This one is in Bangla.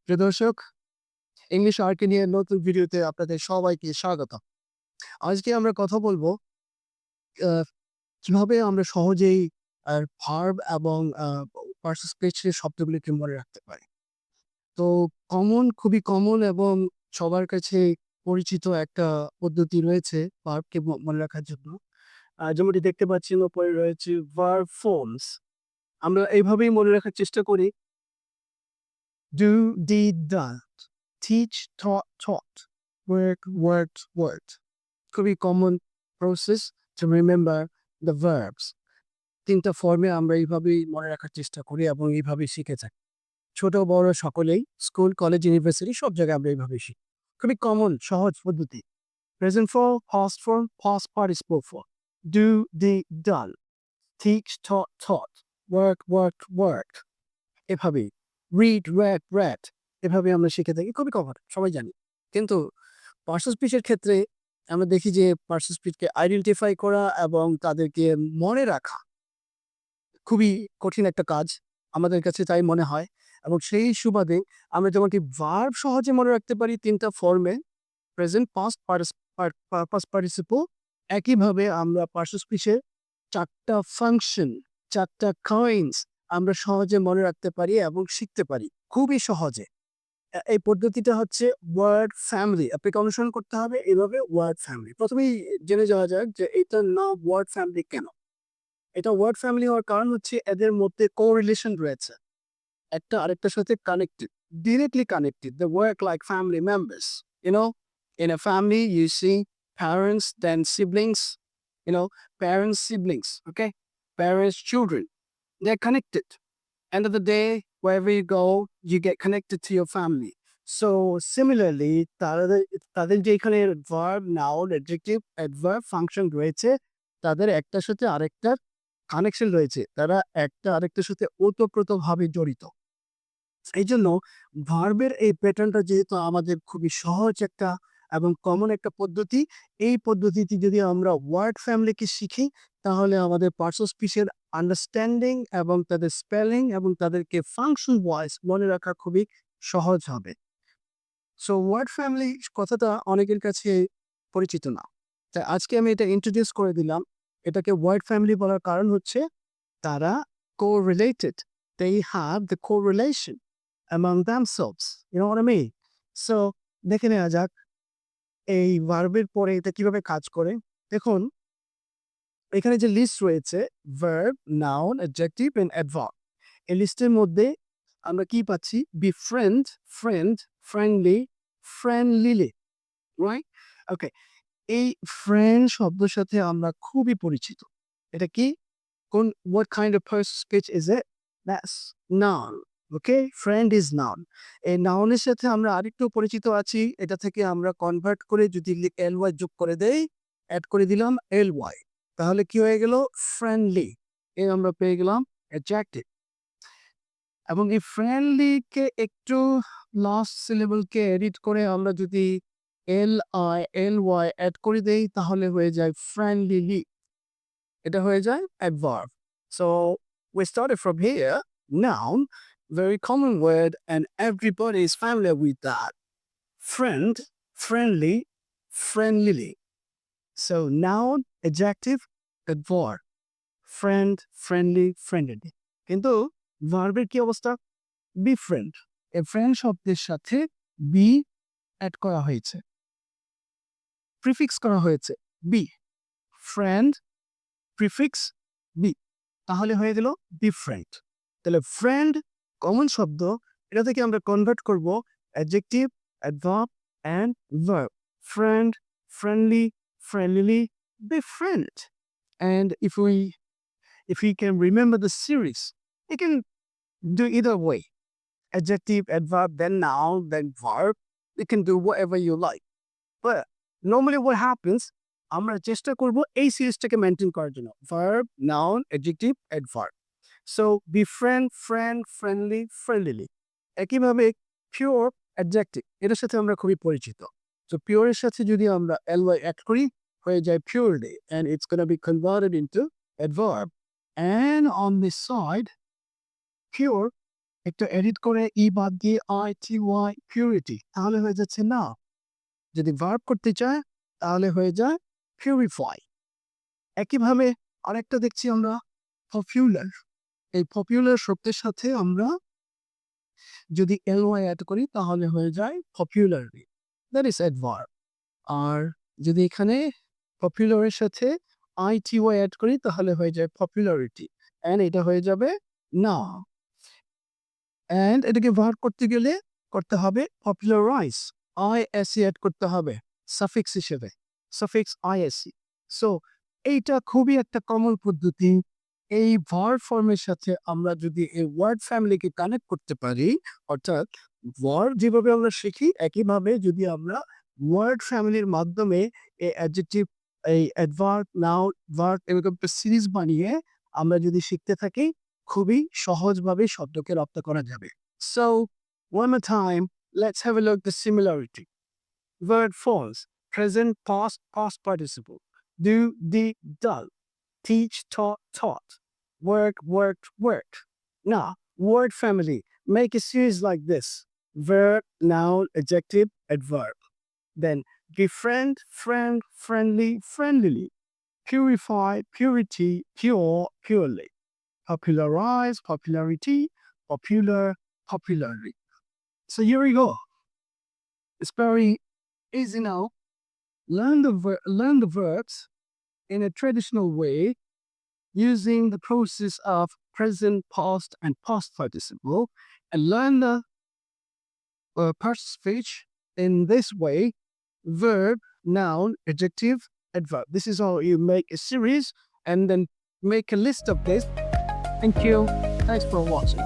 প্রিয় দর্শক, ইংলিশ আর্কেডিয়ার নতুন ভিডিওতে আপনাদের সবাইকে স্বাগত। আজকে আমরা কথা বলবো আ কিভাবে আমরা সহজেই ভার্ব এবং পার্টিসিপেটস শব্দগুলিকে মনে রাখতে পারি। তো খুবই কমন এবং সবার কাছে পরিচিত একটা পদ্ধতি রয়েছে ভার্বকে মনে রাখার জন্য। যেমনটি দেখতে পাচ্ছেন উপরে রয়েছে ভার্ব ফর্মস। আমরা এইভাবেই মনে রাখার চেষ্টা করি। Do, did, done, teach, taught, taught, work, worked, worked. খুবই common process to remember the verbs. ৩ টা ফর্মে আমরা এইভাবেই মনে রাখার চেষ্টা করি এবং এইভাবেই শিখে থাকি। ছোট বড় সকলেই স্কুল, কলেজ, ইউনিভার্সিটি সব জায়গায় আমরা এইভাবেই শিখি। খুবই কমন সহজ পদ্ধতি। Present form, past form, past participle form. Do, did, done, teach, taught, taught, work, worked, worked. এভাবেই read, read, read এভাবে আমরা শিখে থাকি। খুবই কমন, সবাই জানি। কিন্তু পার্সন স্পিচ এর ক্ষেত্রে আমরা দেখি যে পার্সন স্পিচকে আইডেন্টিফাই করা এবং তাদেরকে মনে রাখা খুবই কঠিন একটা কাজ। আমাদের কাছে তাই মনে হয় এবং সেই সুবাদে আমরা যেমনটি ভার্ব সহজে মনে রাখতে পারি ৩ টা ফর্মে প্রেজেন্ট, পাস্ট, পাস্ট পার্টিসিপল। একইভাবে আমরা পার্সন স্পিচের ৪ টা ফাংশন, ৪ টা কাইন্ডস আমরা সহজে মনে রাখতে পারি এবং শিখতে পারি খুবই সহজে। এই পদ্ধতিটা হচ্ছে ওয়ার্ড ফ্যামিলি। আপনাকে অনুসরণ করতে হবে এভাবে ওয়ার্ড ফ্যামিলি। ১ম এই জেনে যাওয়া যাক যে এটার নাম ওয়ার্ড ফ্যামিলি কেন? এটা ওয়ার্ড ফ্যামিলি হওয়ার কারণ হচ্ছে এদের মধ্যে কোরিলেশন রয়েছে। একটা আরেকটার সাথে connected, directly connected. They work like family members. You know, in a family you see parents, then siblings, you know, parents, siblings, okay? Parents, children. They're connected. End of the day, wherever you go, you get connected to your family. So similarly, তাদের যে এখানে verb, noun, adjective, adverb, function রয়েছে, তাদের একটার সাথে আরেকটার কানেকশন রয়েছে। তারা একটা আরেকটার সাথে ওতপ্রোতভাবে জড়িত। এইজন্য ভার্বের এই প্যাটার্নটা যেহেতু আমাদের খুবই সহজ একটা এবং কমন একটা পদ্ধতি, এই পদ্ধতিতে যদি আমরা ওয়ার্ড ফ্যামিলিকে শিখি, তাহলে আমাদের পার্টস অফ স্পিচের আন্ডারস্ট্যান্ডিং এবং তাদের স্পেলিং এবং তাদেরকে ফাংশন ওয়াইজ মনে রাখা খুবই সহজ হবে। সো ওয়ার্ড ফ্যামিলি কথাটা অনেকের কাছে পরিচিত না। তাই আজকে আমি এটা ইন্ট্রোডিউস করে দিলাম। এটাকে ওয়ার্ড ফ্যামিলি বলার কারণ হচ্ছে তারা co-related. They have the correlation among themselves. You know what I mean? So দেখে নেওয়া যাক এই ভার্বের পরে এটা কিভাবে কাজ করে। দেখুন এখানে যে লিস্ট রয়েছে verb, noun, adjective and adverb. এই লিস্টের মধ্যে আমরা কি পাচ্ছি? befriend, friend, friendly, friendlyly, right? Okay, এই ফ্রেন্ড শব্দের সাথে আমরা খুবই পরিচিত। এটা কি? What kind of person speech is it? That's noun. Okay? Friend is noun. এই নাউনের সাথে আমরা আরেকটু পরিচিত আছি। এটা থেকে আমরা কনভার্ট করে যদি ly যোগ করে দেই, এড করে দিলাম ly। তাহলে কি হয়ে গেল? ফ্রেন্ডলি। আমরা পেয়ে গেলাম অ্যাডজেক্টিভ। এবং এই ফ্রেন্ডলি কে একটু লাস্ট সিলেবল কে এডিট করে আমরা যদি ly এড করে দেই তাহলে হয়ে যায় ফ্রেন্ডলিলি। এটা হয়ে যায় adverb. So we started from here. Noun, very common word, and everybody is familiar with that. Friend, friendly, friendlily. So noun, adjective, adverb. Friend, friendly, friendly. কিন্তু ভার্বের কি অবস্থা? befriend. এ ফ্রেন্ড শব্দের সাথে বি অ্যাড করা হয়েছে, প্রিফিক্স করা হয়েছে বি। ফ্রেন্ড প্রিফিক্স বি, তাহলে হয়ে গেল ডিফারেন্ট। তাহলে ফ্রেন্ড কমন শব্দ, এটা থেকে আমরা কনভার্ট করব adjective, adverb and verb. Friend, friendly, friendly, different. And if we can remember the series, you can do either way. Adjective, adverb, then noun, then verb. You can do whatever you like. But normally what happens, আমরা চেষ্টা করব এই সিরিজটাকে মেনটেন করার জন্য। Verb, noun, adjective, adverb. So befriend, friend, friendly, friendlyly. একইভাবে পিওর, অ্যাডজেক্টিভ, এটার সাথে আমরা খুবই পরিচিত। সো পিওরের সাথে যদি আমরা ly অ্যাড করি হয়ে যায় purely, and it's going to be converted into adverb. And on this side, pure একটু এডিট করে ই বাদ দিয়ে ITY পিউরিটি, তাহলে হয়ে যাচ্ছে না। যদি ভার্ব করতে চায় তাহলে হয়ে যায় পিউরিফাই। একইভাবে আরেকটা দেখছি আমরা পপুলার। এই পপুলার শব্দের সাথে আমরা যদি ly অ্যাড করি তাহলে হয়ে যায় পপুলারলি, দ্যাট ইজ অ্যাডভার্ব। আর যদি এখানে পপুলারের সাথে ITY অ্যাড করি তাহলে হয়ে যায় পপুলারিটি, অ্যান্ড এটা হয়ে যাবে না। অ্যান্ড এটাকে ভার্ব করতে গেলে করতে হবে পপুলারাইজ, ISE অ্যাড করতে হবে সাফিক্স হিসেবে, সাফিক্স ISE। সো এইটা খুবই একটা কমন পদ্ধতি। এই ভার্ব ফর্মের সাথে আমরা যদি এই ওয়ার্ড ফ্যামিলিকে কানেক্ট করতে পারি, অর্থাৎ ভার্ব যেভাবে আমরা শিখি একইভাবে যদি আমরা ওয়ার্ড ফ্যামিলির মাধ্যমে এই অ্যাডজেক্টিভ, এই অ্যাডভার্ব, নাউন, ভার্ব এরকম একটা সিরিজ বানিয়ে আমরা যদি শিখতে থাকি, খুবই সহজভাবে শব্দকে রপ্ত করা যাবে। So, one more time, let's have a look at the similarity. Word forms: present, past, past participle. Do, did, done. Teach, taught, taught. Work, worked, worked. Now, word family. Make a series like this: verb, noun, adjective, adverb. Then befriend, friend, friendly, friendlily. Purify, purity, pure, purely. Popularize, popularity, popular, popularly. So here we go. It's very easy now. Learn the verbs in a traditional way using the process of present, past, and past participle, and learn the past speech in this way: verb, noun, adjective, adverb. This is how you make a series and then make a list of this. Thank you. Thanks for watching.